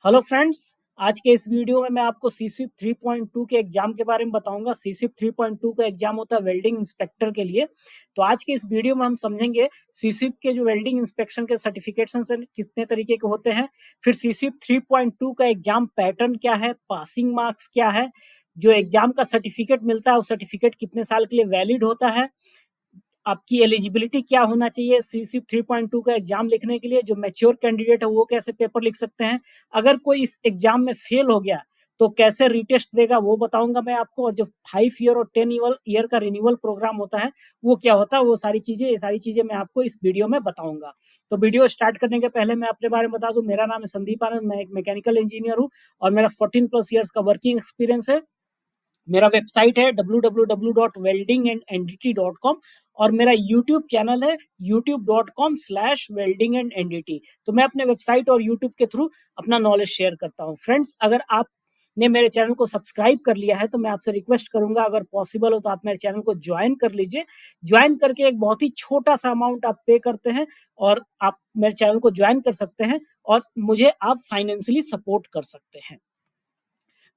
Hello friends. आज के इस वीडियो में मैं आपको सीसिप 3.2 के एग्जाम के बारे में बताऊंगा। सीसिप 3.2 का एग्जाम होता है वेल्डिंग इंस्पेक्टर के लिए। तो आज के इस वीडियो में हम समझेंगे सीसिप के जो वेल्डिंग इंस्पेक्शन के सर्टिफिकेशन से कितने तरीके के होते हैं, फिर सीसिप 3.2 का एग्जाम पैटर्न क्या है, पासिंग मार्क्स क्या है, जो एग्जाम का सर्टिफिकेट मिलता है वो सर्टिफिकेट कितने साल के लिए वैलिड होता है, आपकी एलिजिबिलिटी क्या होना चाहिए सीसिप 3.2 का एग्जाम लिखने के लिए, जो मैच्योर कैंडिडेट है वो कैसे पेपर लिख सकते हैं, अगर कोई इस एग्जाम में फेल हो गया तो कैसे रीटेस्ट देगा वो बताऊंगा मैं आपको, और जो 5 ईयर और 10 ईयर का रिन्यूअल प्रोग्राम होता है वो क्या होता है, वो सारी चीजें मैं आपको इस वीडियो में बताऊंगा। तो वीडियो स्टार्ट करने के पहले मैं अपने बारे में बता दूं, मेरा नाम है संदीप आनंद, मैं एक मैकेनिकल इंजीनियर हूँ और मेरा 14+ ईयर्स का वर्किंग एक्सपीरियंस है। मेरा वेबसाइट है www.weldingandt.com और मेरा यूट्यूब चैनल है youtube.com/weldingandt। तो मैं अपने वेबसाइट और यूट्यूब के थ्रू अपना नॉलेज शेयर करता हूँ। फ्रेंड्स, अगर आप ने मेरे चैनल को सब्सक्राइब कर लिया है तो मैं आपसे रिक्वेस्ट करूंगा, अगर पॉसिबल हो तो आप मेरे चैनल को ज्वाइन कर लीजिए। ज्वाइन करके एक बहुत ही छोटा सा अमाउंट आप पे करते हैं और आप मेरे चैनल को ज्वाइन कर सकते हैं और मुझे आप फाइनेंशियली सपोर्ट कर सकते हैं।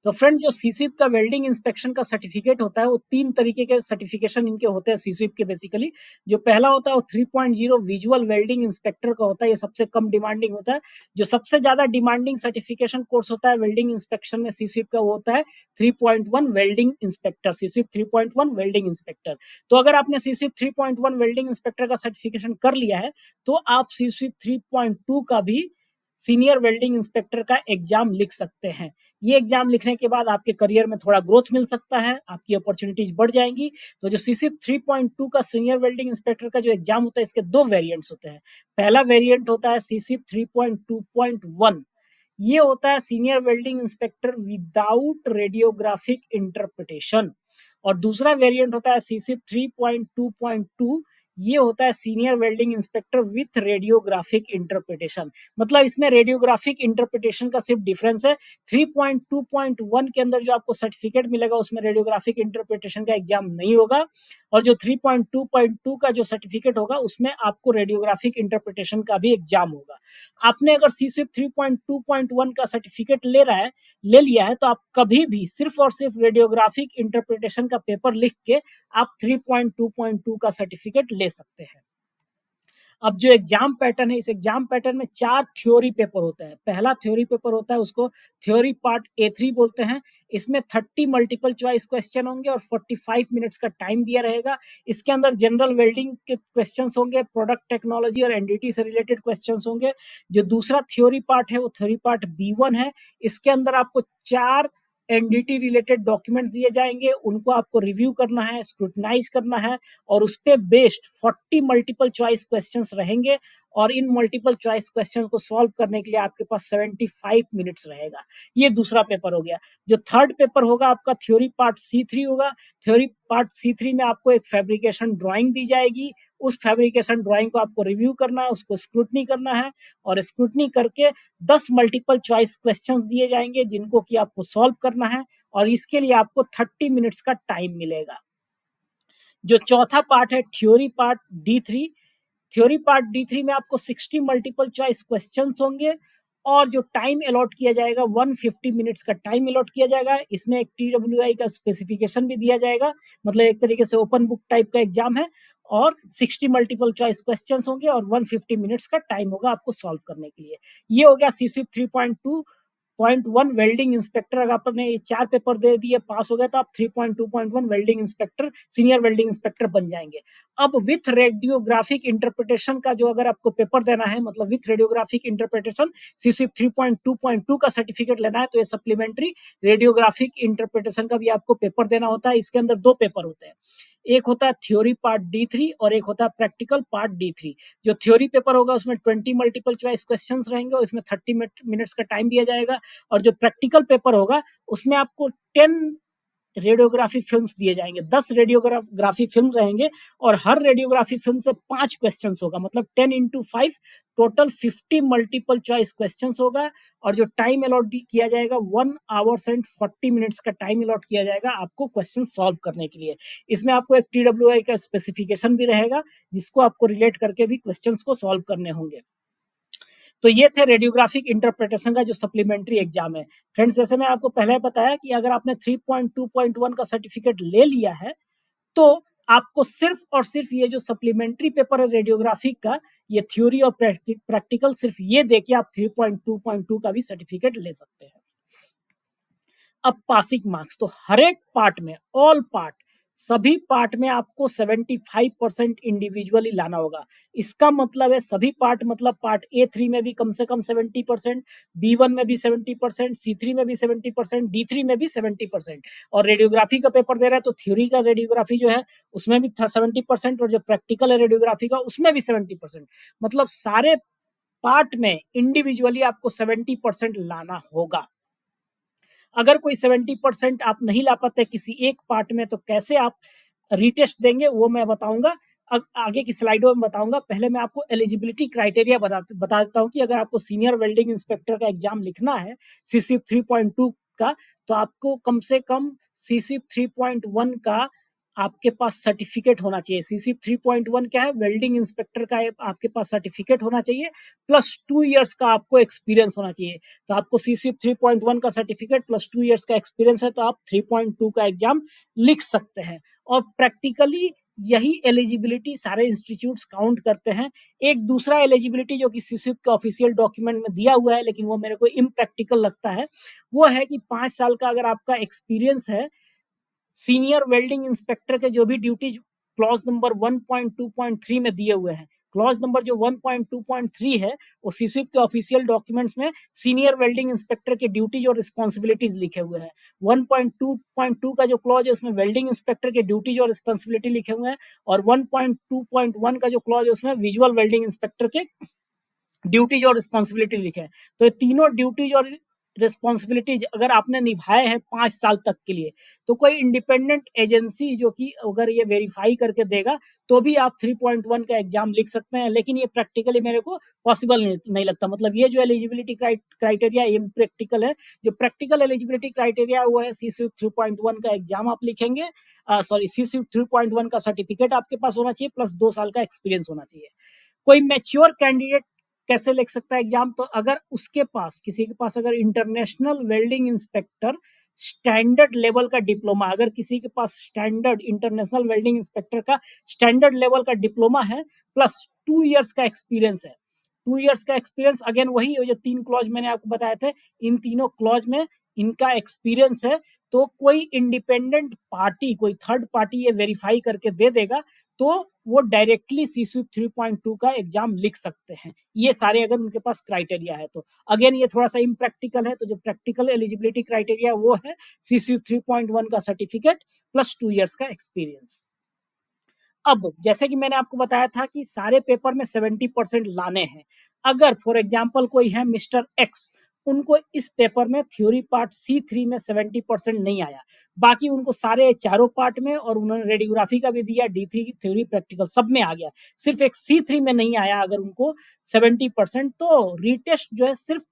तो फ्रेंड, जो सीसिप का वेल्डिंग इंस्पेक्शन का सर्टिफिकेट होता है वो 3 तरीके के सर्टिफिकेशन इनके होते हैं सीसिप के बेसिकली। जो पहला होता है वो 3.0 विजुअल वेल्डिंग इंस्पेक्टर का होता है, ये सबसे कम डिमांडिंग होता है। जो सबसे ज्यादा डिमांडिंग सर्टिफिकेशन कोर्स होता है वेल्डिंग इंस्पेक्शन में सीसिप का, वो होता है 3.1 वेल्डिंग इंस्पेक्टर, सीसिप 3.1 वेल्डिंग इंस्पेक्टर। तो अगर आपने सीसिप 3.1 वेल्डिंग इंस्पेक्टर का सर्टिफिकेशन कर लिया है तो आप सीसिप 3.2 का भी सीनियर वेल्डिंग इंस्पेक्टर का एग्जाम लिख सकते हैं। ये एग्जाम लिखने के बाद आपके करियर में थोड़ा ग्रोथ मिल सकता है, आपकी अपॉर्चुनिटीज बढ़ जाएंगी। तो जो सीसिप 3.2 का सीनियर वेल्डिंग इंस्पेक्टर का जो एग्जाम होता है, इसके 2 वेरिएंट्स होते हैं। पहला वेरिएंट होता है सीसिप 3.2.1। ये होता है senior welding inspector without radiographic interpretation. और दूसरा वेरिएंट होता है सीसिप 3.2.2। ये होता है senior welding inspector with radiographic interpretation. मतलब इसमें रेडियोग्राफिक इंटरप्रिटेशन का सिर्फ डिफरेंस है। 3.2.1 के अंदर जो आपको सर्टिफिकेट मिलेगा उसमें रेडियोग्राफिक इंटरप्रिटेशन का एग्जाम नहीं होगा, और जो 3.2.2 का जो सर्टिफिकेट होगा उसमें आपको रेडियोग्राफिक इंटरप्रिटेशन का भी एग्जाम होगा। आपने अगर सीसिप 3.2.1 का सर्टिफिकेट ले लिया है तो आप कभी भी सिर्फ और सिर्फ रेडियोग्राफिक इंटरप्रिटेशन का पेपर लिख के आप 3.2.2 का सर्टिफिकेट ले सकते हैं। अब जो एग्जाम पैटर्न है, इस एग्जाम पैटर्न में 4 थ्योरी पेपर होता है। पहला थ्योरी पेपर होता है, उसको थ्योरी पार्ट A3 बोलते हैं। इसमें 30 मल्टीपल चॉइस क्वेश्चन होंगे और 45 मिनट्स का टाइम दिया रहेगा। इसके अंदर जनरल वेल्डिंग के क्वेश्चन होंगे, प्रोडक्ट टेक्नोलॉजी और एनडीटी से रिलेटेड क्वेश्चन होंगे। जो दूसरा थ्योरी पार्ट है वो थ्योरी पार्ट B1 है। इसके अंदर आपको 4 एनडीटी रिलेटेड डॉक्यूमेंट दिए जाएंगे, उनको आपको रिव्यू करना है, स्क्रूटनाइज करना है और उस पे बेस्ड 40 मल्टीपल चॉइस क्वेश्चंस रहेंगे। और इन मल्टीपल चॉइस क्वेश्चंस को सॉल्व करने के लिए आपके पास 75 मिनट्स रहेगा। ये दूसरा पेपर हो गया। जो थर्ड पेपर होगा आपका थ्योरी पार्ट C3 होगा। थ्योरी पार्ट C3 में आपको एक फैब्रिकेशन ड्राइंग दी जाएगी। उस फैब्रिकेशन ड्राइंग को आपको रिव्यू करना है, उसको स्क्रूटनी करना है और स्क्रूटनी करके 10 मल्टीपल चॉइस क्वेश्चंस दिए जाएंगे जिनको कि आपको सॉल्व करना है, और इसके लिए आपको 30 मिनट्स का टाइम मिलेगा। जो चौथा पार्ट है थ्योरी पार्ट D3 में आपको 60 मल्टीपल चॉइस क्वेश्चंस होंगे और जो टाइम अलॉट किया जाएगा 150 मिनट्स का टाइम अलॉट किया जाएगा। इसमें एक TWI का स्पेसिफिकेशन भी दिया जाएगा, मतलब एक तरीके से ओपन बुक टाइप का एग्जाम है। और 60 मल्टीपल चॉइस क्वेश्चंस होंगे और 150 मिनट्स का टाइम होगा आपको सॉल्व करने के लिए। ये हो गया सीसिप 3.2.1 वेल्डिंग इंस्पेक्टर। अगर आपने ये 4 पेपर दे दिए, पास हो गए, तो आप 3.2.1 welding inspector, senior welding inspector बन जाएंगे। अब विथ रेडियोग्राफिक इंटरप्रिटेशन का जो अगर आपको पेपर देना है, मतलब विथ रेडियोग्राफिक इंटरप्रिटेशन सीसिप 3.2.2 का सर्टिफिकेट लेना है, तो ये सप्लीमेंट्री रेडियोग्राफिक इंटरप्रिटेशन का भी आपको पेपर देना होता है। इसके अंदर 2 पेपर होते हैं, एक होता है थ्योरी पार्ट D3 और एक होता है प्रैक्टिकल पार्ट D3। जो थ्योरी पेपर होगा उसमें 20 मल्टीपल चॉइस क्वेश्चंस रहेंगे और इसमें 30 मिनट्स का टाइम दिया जाएगा। और जो प्रैक्टिकल पेपर होगा उसमें आपको 10 रेडियोग्राफी फिल्म्स दिए जाएंगे, 10 रेडियोग्राफी फिल्म रहेंगे और हर रेडियोग्राफी फिल्म से 5 क्वेश्चंस होगा, मतलब 10 × 5 टोटल 50 मल्टीपल चॉइस क्वेश्चंस होगा। और जो टाइम अलॉट किया जाएगा 1 hours and 40 minutes का टाइम अलॉट किया जाएगा आपको क्वेश्चन सॉल्व करने के लिए। इसमें आपको एक TWI का स्पेसिफिकेशन भी रहेगा जिसको आपको रिलेट करके भी क्वेश्चंस को सॉल्व करने होंगे। तो ये थे रेडियोग्राफिक इंटरप्रिटेशन का जो सप्लीमेंट्री एग्जाम है। फ्रेंड्स, जैसे मैं आपको पहले बताया कि अगर आपने 3.2.1 का सर्टिफिकेट ले लिया है, तो आपको सिर्फ और सिर्फ ये जो सप्लीमेंट्री पेपर है रेडियोग्राफी का, ये थ्योरी और प्रैक्टिकल सिर्फ ये देके आप 3.2.2 का भी सर्टिफिकेट ले सकते हैं। अब पासिंग मार्क्स, तो हर एक पार्ट में, ऑल पार्ट, सभी पार्ट में आपको 75% इंडिविजुअली लाना होगा। इसका मतलब है सभी पार्ट, मतलब पार्ट A3 में भी कम से कम 70%, B1 में भी 70%, C3 में भी 70%, D3 में भी 70%। और रेडियोग्राफी का पेपर दे रहा है तो थ्योरी का रेडियोग्राफी जो है उसमें भी 70%, और जो प्रैक्टिकल है रेडियोग्राफी का उसमें भी 70%। मतलब सारे पार्ट में इंडिविजुअली आपको 70% लाना होगा। अगर कोई 70% आप नहीं ला पाते किसी एक पार्ट में, तो कैसे आप रीटेस्ट देंगे वो मैं बताऊंगा, आगे की स्लाइडों में बताऊंगा। पहले मैं आपको एलिजिबिलिटी क्राइटेरिया बता देता हूँ कि अगर आपको सीनियर वेल्डिंग इंस्पेक्टर का एग्जाम लिखना है सीसीप 3.2 का, तो आपको कम से कम सीसीप 3.1 का आपके पास सर्टिफिकेट होना चाहिए। सीसीप 3.1 क्या है, वेल्डिंग इंस्पेक्टर का आपके पास सर्टिफिकेट होना चाहिए, प्लस 2 इयर्स का आपको एक्सपीरियंस होना चाहिए। तो आपको सीसीप 3.1 का सर्टिफिकेट प्लस 2 इयर्स का एक्सपीरियंस है, तो आप 3.2 का एग्जाम लिख सकते हैं। और प्रैक्टिकली यही एलिजिबिलिटी सारे इंस्टीट्यूट्स काउंट करते हैं। एक दूसरा एलिजिबिलिटी जो कि सीसीप के ऑफिशियल डॉक्यूमेंट में दिया हुआ है, लेकिन वो मेरे को इम्प्रैक्टिकल लगता है, वो है कि 5 साल का अगर आपका एक्सपीरियंस है सीनियर वेल्डिंग इंस्पेक्टर के, जो भी ड्यूटीज क्लॉज नंबर 1.2.3 में दिए हुए हैं, क्लॉज नंबर जो 1.2.3 है वो सीसीप के ऑफिशियल डॉक्यूमेंट्स में सीनियर वेल्डिंग इंस्पेक्टर के ड्यूटीज और रिस्पॉन्सिबिलिटीज लिखे हुए हैं। 1.2.2 का जो क्लॉज है उसमें वेल्डिंग इंस्पेक्टर के ड्यूटीज और रिस्पॉन्सिबिलिटी लिखे हुए हैं, और 1.2.1 का जो क्लॉज है उसमें विजुअल वेल्डिंग इंस्पेक्टर के ड्यूटीज और रिस्पॉन्सिबिलिटी लिखे हैं। तो ये तीनों ड्यूटीज और रिस्पॉन्सिबिलिटीज अगर आपने निभाए हैं 5 साल तक के लिए, तो कोई इंडिपेंडेंट एजेंसी जो कि अगर ये वेरीफाई करके देगा, तो भी आप 3.1 का एग्जाम लिख सकते हैं। लेकिन ये प्रैक्टिकली मेरे को पॉसिबल नहीं लगता। मतलब ये जो एलिजिबिलिटी क्राइटेरिया इम्प्रैक्टिकल है। जो प्रैक्टिकल एलिजिबिलिटी क्राइटेरिया वो है सीसीप 3.1 का एग्जाम आप लिखेंगे, सॉरी सीसीप 3.1 का सर्टिफिकेट आपके पास होना चाहिए, प्लस 2 साल का एक्सपीरियंस होना चाहिए। कोई मैच्योर कैंडिडेट कैसे लिख सकता है एग्जाम, तो अगर उसके पास, किसी के पास अगर international welding inspector standard level का डिप्लोमा, अगर किसी के पास स्टैंडर्ड इंटरनेशनल वेल्डिंग इंस्पेक्टर का स्टैंडर्ड लेवल का डिप्लोमा है, प्लस 2 इयर्स का एक्सपीरियंस है। 2 इयर्स का एक्सपीरियंस, अगेन वही जो 3 क्लॉज मैंने आपको बताए थे, इन तीनों क्लॉज में इनका एक्सपीरियंस है, तो कोई इंडिपेंडेंट पार्टी, कोई थर्ड पार्टी ये वेरीफाई करके दे देगा, तो वो डायरेक्टली सीसीप 3.2 का एग्जाम लिख सकते हैं, ये सारे अगर उनके पास क्राइटेरिया है तो। अगेन ये थोड़ा सा इम्प्रैक्टिकल है, तो जो प्रैक्टिकल एलिजिबिलिटी क्राइटेरिया वो है सीसीप 3.1 का सर्टिफिकेट प्लस 2 इयर्स का एक्सपीरियंस। अब जैसे कि मैंने आपको बताया था कि सारे पेपर में 70% लाने हैं। अगर फॉर एग्जाम्पल कोई है मिस्टर एक्स, उनको इस पेपर में थ्योरी पार्ट C3 में 70% नहीं आया, बाकी उनको सारे चारों पार्ट में, और उन्होंने रेडियोग्राफी का भी दिया, D3 की थ्योरी प्रैक्टिकल सब में आ गया, सिर्फ एक C3 में नहीं आया, अगर उनको 70%, तो रीटेस्ट जो है सिर्फ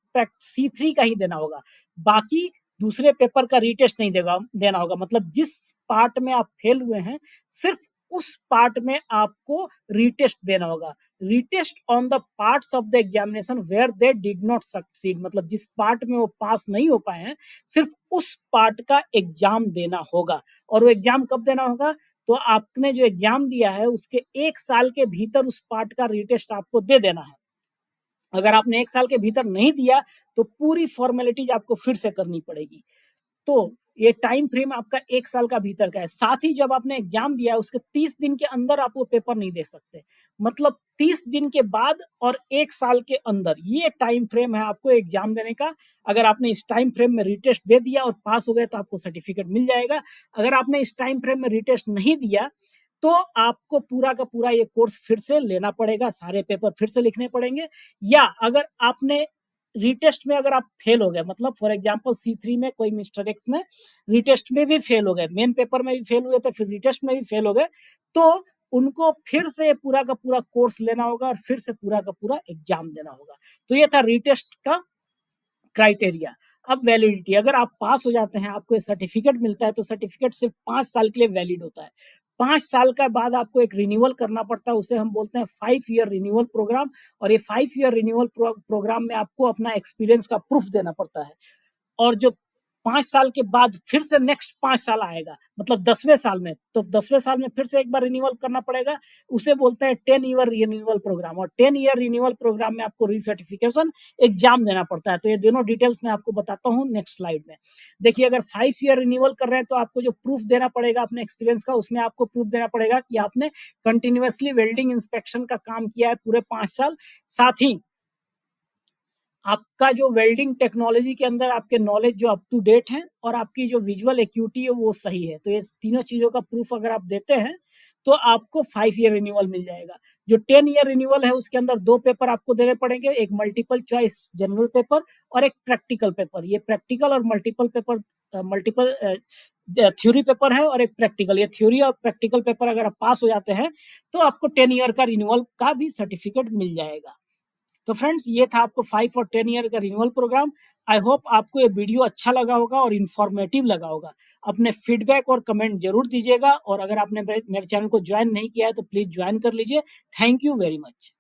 C3 का ही देना होगा, बाकी दूसरे पेपर का रीटेस्ट नहीं देना होगा। मतलब जिस पार्ट में आप फेल हुए हैं, सिर्फ उस पार्ट में आपको रीटेस्ट देना होगा। Retest on the parts of the examination where they did not succeed, मतलब जिस पार्ट में वो पास नहीं हो पाए हैं, सिर्फ उस पार्ट का एग्जाम देना होगा। और वो एग्जाम कब देना होगा, तो आपने जो एग्जाम दिया है उसके 1 साल के भीतर उस पार्ट का रीटेस्ट आपको दे देना है। अगर आपने 1 साल के भीतर नहीं दिया, तो पूरी फॉर्मेलिटीज आपको फिर से करनी पड़ेगी। तो ये टाइम फ्रेम आपका 1 साल का भीतर का है। साथ ही जब आपने एग्जाम दिया उसके 30 दिन के अंदर आप वो पेपर नहीं दे सकते। मतलब 30 दिन के बाद और 1 साल के अंदर, ये टाइम फ्रेम है आपको एग्जाम देने का। अगर आपने इस टाइम फ्रेम में रीटेस्ट दे दिया और पास हो गए, तो आपको सर्टिफिकेट मिल जाएगा। अगर आपने इस टाइम फ्रेम में रीटेस्ट नहीं दिया, तो आपको पूरा का पूरा ये कोर्स फिर से लेना पड़ेगा, सारे पेपर फिर से लिखने पड़ेंगे। या अगर आपने रीटेस्ट में अगर आप फेल हो गए, मतलब फॉर एग्जांपल C3 में कोई मिस्टर एक्स ने रीटेस्ट में भी फेल हो गए, मेन पेपर में भी फेल हुए थे, फिर रीटेस्ट में भी फेल हो गए, तो उनको फिर से पूरा का पूरा कोर्स लेना होगा और फिर से पूरा का पूरा एग्जाम देना होगा। तो ये था रीटेस्ट का क्राइटेरिया। अब वैलिडिटी, अगर आप पास हो जाते हैं, आपको सर्टिफिकेट मिलता है, तो सर्टिफिकेट सिर्फ 5 साल के लिए वैलिड होता है। 5 साल का बाद आपको एक रिन्यूअल करना पड़ता है, उसे हम बोलते हैं 5 ईयर रिन्यूअल प्रोग्राम। और ये 5 ईयर रिन्यूअल प्रोग्राम में आपको अपना एक्सपीरियंस का प्रूफ देना पड़ता है। और जो 5 साल के बाद फिर से नेक्स्ट 5 साल आएगा, मतलब 10वें साल में, तो 10वें साल में फिर से एक बार रिन्यूअल करना पड़ेगा, उसे बोलते हैं 10 ईयर रिन्यूअल प्रोग्राम। और 10 ईयर रिन्यूअल प्रोग्राम में आपको रीसर्टिफिकेशन एग्जाम देना पड़ता है। तो ये दोनों डिटेल्स मैं आपको बताता हूँ नेक्स्ट स्लाइड में। देखिए, अगर 5 ईयर रिन्यूअल कर रहे हैं तो आपको जो प्रूफ देना पड़ेगा अपने एक्सपीरियंस का, उसमें आपको प्रूफ देना पड़ेगा कि आपने कंटिन्यूअसली वेल्डिंग इंस्पेक्शन का काम किया है पूरे 5 साल। साथ ही आपका जो वेल्डिंग टेक्नोलॉजी के अंदर आपके नॉलेज जो अप टू डेट है और आपकी जो विजुअल एक्यूटी है वो सही है। तो ये तीनों चीजों का प्रूफ अगर आप देते हैं तो आपको 5 ईयर रिन्यूअल मिल जाएगा। जो 10 ईयर रिन्यूअल है उसके अंदर 2 पेपर आपको देने पड़ेंगे, एक मल्टीपल चॉइस जनरल पेपर और एक प्रैक्टिकल पेपर। ये प्रैक्टिकल और multiple paper multiple theory paper है और एक प्रैक्टिकल। ये थ्योरी और प्रैक्टिकल पेपर अगर आप पास हो जाते हैं तो आपको 10 ईयर का रिन्यूअल का भी सर्टिफिकेट मिल जाएगा। तो फ्रेंड्स, ये था आपको 5 और 10 ईयर का रिन्यूअल प्रोग्राम। आई होप आपको ये वीडियो अच्छा लगा होगा और इन्फॉर्मेटिव लगा होगा। अपने फीडबैक और कमेंट जरूर दीजिएगा, और अगर आपने मेरे चैनल को ज्वाइन नहीं किया है तो प्लीज ज्वाइन कर लीजिए। Thank you very much.